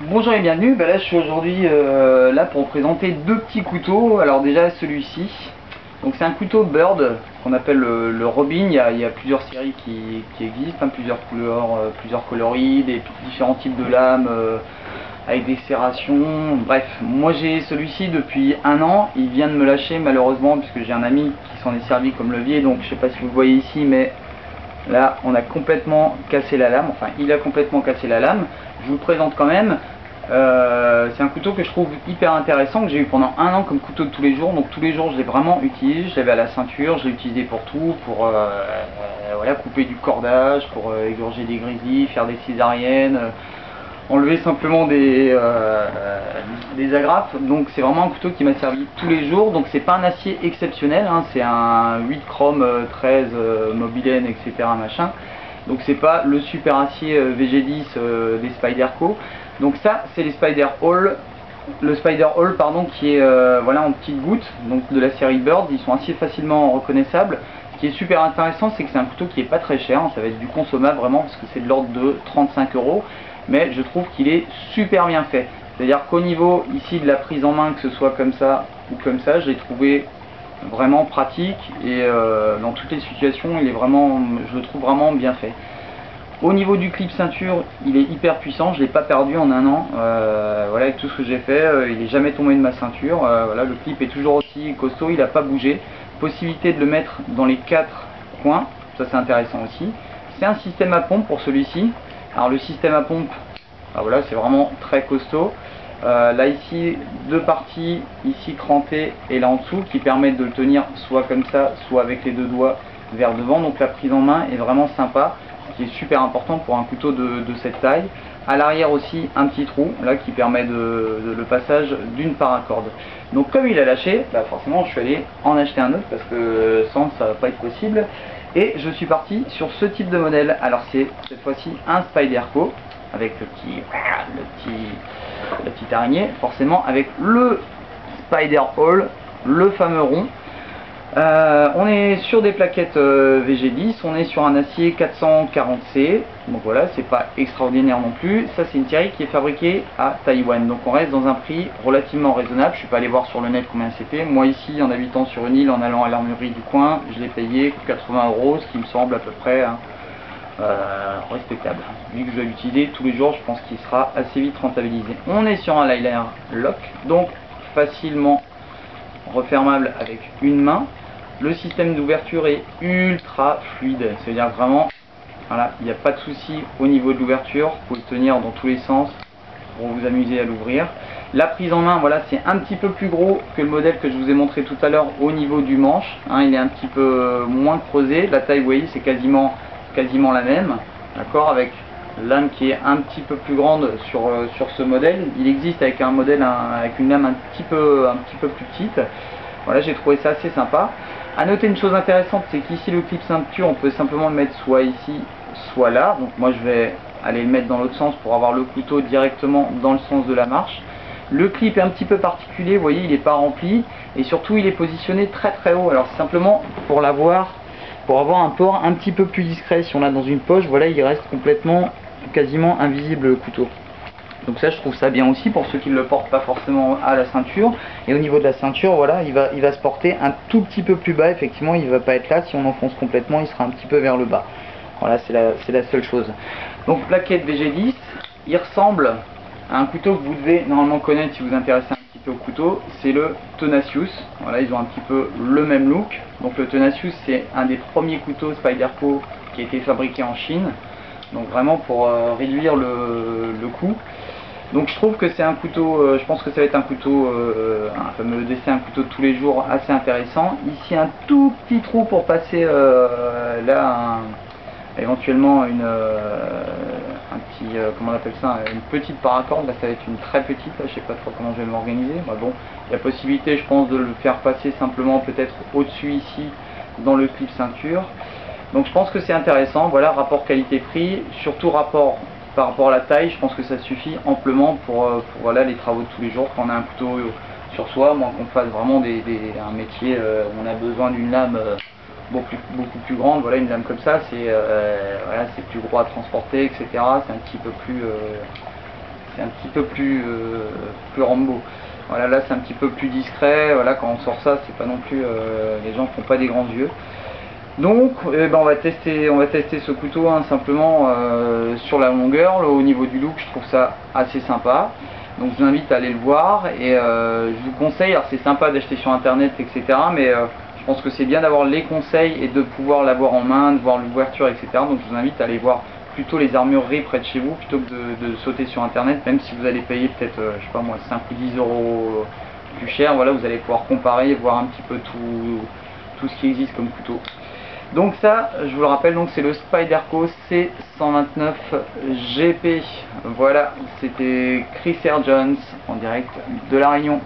Bonjour et bienvenue, là je suis aujourd'hui là pour vous présenter deux petits couteaux. Alors déjà celui-ci, donc c'est un couteau Bird qu'on appelle le Robin. Il y a plusieurs séries qui existent, hein, plusieurs couleurs, plusieurs coloris, des différents types de lames avec des serrations. Bref, moi j'ai celui-ci depuis 1 an, il vient de me lâcher malheureusement puisque j'ai un ami qui s'en est servi comme levier, donc je sais pas si vous le voyez ici, mais là on a complètement cassé la lame, enfin il a complètement cassé la lame. Je vous le présente quand même. C'est un couteau que je trouve hyper intéressant, que j'ai eu pendant 1 an comme couteau de tous les jours. Donc tous les jours je l'ai vraiment utilisé, je l'avais à la ceinture, je l'ai utilisé pour tout, pour voilà, couper du cordage, pour égorger des grizzlies, faire des césariennes, enlever simplement des agrafes. Donc c'est vraiment un couteau qui m'a servi tous les jours. Donc c'est pas un acier exceptionnel, hein, c'est un 8 chrome 13 Mobilène, etc. machin. Donc c'est pas le super acier VG10 des Spyderco. Donc ça c'est les Spyder Hall, le Spyder Hall pardon, qui est voilà en petites gouttes, donc de la série Bird. Ils sont assez facilement reconnaissables. Ce qui est super intéressant, c'est que c'est un couteau qui est pas très cher, ça va être du consommable vraiment parce que c'est de l'ordre de 35 €, mais je trouve qu'il est super bien fait. C'est-à-dire qu'au niveau ici de la prise en main, que ce soit comme ça ou comme ça, je l'ai trouvé vraiment pratique et dans toutes les situations il est vraiment, je le trouve vraiment bien fait. Au niveau du clip ceinture, il est hyper puissant, je ne l'ai pas perdu en 1 an, voilà, avec tout ce que j'ai fait, il n'est jamais tombé de ma ceinture, voilà, le clip est toujours aussi costaud, il n'a pas bougé. Possibilité de le mettre dans les 4 coins, ça c'est intéressant aussi. C'est un système à pompe pour celui-ci. Alors le système à pompe, voilà, c'est vraiment très costaud. Là ici, deux parties, ici crantées et là en dessous, qui permettent de le tenir soit comme ça, soit avec les deux doigts vers devant. Donc la prise en main est vraiment sympa, ce qui est super important pour un couteau de cette taille. À l'arrière aussi un petit trou là qui permet le passage d'une paracorde. Donc comme il a lâché, forcément je suis allé en acheter un autre parce que sans ça va pas être possible. Et je suis parti sur ce type de modèle. Alors c'est cette fois-ci un Spyderco avec la petite araignée, forcément avec le Spyder Hall, le fameux rond. On est sur des plaquettes VG10, on est sur un acier 440C, donc voilà, c'est pas extraordinaire non plus. Ça c'est une série qui est fabriquée à Taïwan, donc on reste dans un prix relativement raisonnable. Je suis pas allé voir sur le net combien c'était. Moi ici, en habitant sur une île, en allant à l'armurerie du coin, je l'ai payé 80 €, ce qui me semble à peu près respectable. Vu que je vais l'utiliser tous les jours, je pense qu'il sera assez vite rentabilisé. On est sur un liner lock, donc facilement refermable avec une main. Le système d'ouverture est ultra fluide, c'est-à-dire vraiment, voilà, il n'y a pas de souci au niveau de l'ouverture, vous pouvez le tenir dans tous les sens pour vous amuser à l'ouvrir. La prise en main, voilà, c'est un petit peu plus gros que le modèle que je vous ai montré tout à l'heure au niveau du manche, hein, il est un petit peu moins creusé. La taille, vous voyez, c'est quasiment la même, d'accord, avec lame qui est un petit peu plus grande sur ce modèle. Il existe avec un modèle avec une lame un petit peu plus petite. Voilà, j'ai trouvé ça assez sympa. À noter une chose intéressante, c'est qu'ici le clip ceinture, on peut simplement le mettre soit ici, soit là. Donc moi je vais aller le mettre dans l'autre sens pour avoir le couteau directement dans le sens de la marche. Le clip est un petit peu particulier, vous voyez, il n'est pas rempli et surtout il est positionné très très haut. Alors c'est simplement pour l'avoir, pour avoir un port un petit peu plus discret. Si on l'a dans une poche, voilà, il reste complètement, quasiment invisible le couteau. Donc ça, je trouve ça bien aussi pour ceux qui ne le portent pas forcément à la ceinture. Et au niveau de la ceinture, voilà, il va se porter un tout petit peu plus bas. Effectivement, il ne va pas être là. Si on enfonce complètement, il sera un petit peu vers le bas. Voilà, c'est la seule chose. Donc plaquette VG10, il ressemble à un couteau que vous devez normalement connaître si vous vous intéressez un petit peu au couteau. C'est le Tenacious. Voilà, ils ont un petit peu le même look. Donc le Tenacious, c'est un des premiers couteaux Spyderco qui a été fabriqué en Chine. Donc vraiment pour réduire le coût. Donc je trouve que c'est un couteau, je pense que ça va être un couteau, un fameux dessin, un couteau de tous les jours assez intéressant. Ici un tout petit trou pour passer là éventuellement un petit, comment on appelle ça, une petite paracorde. Là ça va être une très petite, là, je sais pas trop comment je vais m'organiser. Bon, il y a possibilité je pense de le faire passer simplement peut-être au-dessus ici dans le clip ceinture. Donc je pense que c'est intéressant, voilà, rapport qualité-prix, surtout par rapport à la taille, je pense que ça suffit amplement pour voilà, les travaux de tous les jours, quand on a un couteau sur soi, moins qu'on fasse vraiment un métier où on a besoin d'une lame beaucoup plus grande. Voilà, une lame comme ça, c'est voilà, plus gros à transporter, etc. C'est un petit peu plus c'est un petit peu plus, plus Rambo. Voilà, là c'est un petit peu plus discret, voilà, quand on sort ça, c'est pas non plus, les gens font pas des grands yeux. Donc on va tester ce couteau hein, simplement sur la longueur, au niveau du look, je trouve ça assez sympa. Donc je vous invite à aller le voir et je vous conseille, alors c'est sympa d'acheter sur internet etc. Mais je pense que c'est bien d'avoir les conseils et de pouvoir l'avoir en main, de voir l'ouverture etc. Donc je vous invite à aller voir plutôt les armureries près de chez vous plutôt que de sauter sur internet, même si vous allez payer peut-être je sais pas moi 5 ou 10 euros plus cher. Voilà, vous allez pouvoir comparer, voir un petit peu tout ce qui existe comme couteau. Donc ça, je vous le rappelle, donc c'est le Spyderco C129 GP. Voilà, c'était Chris R. Jones en direct de La Réunion.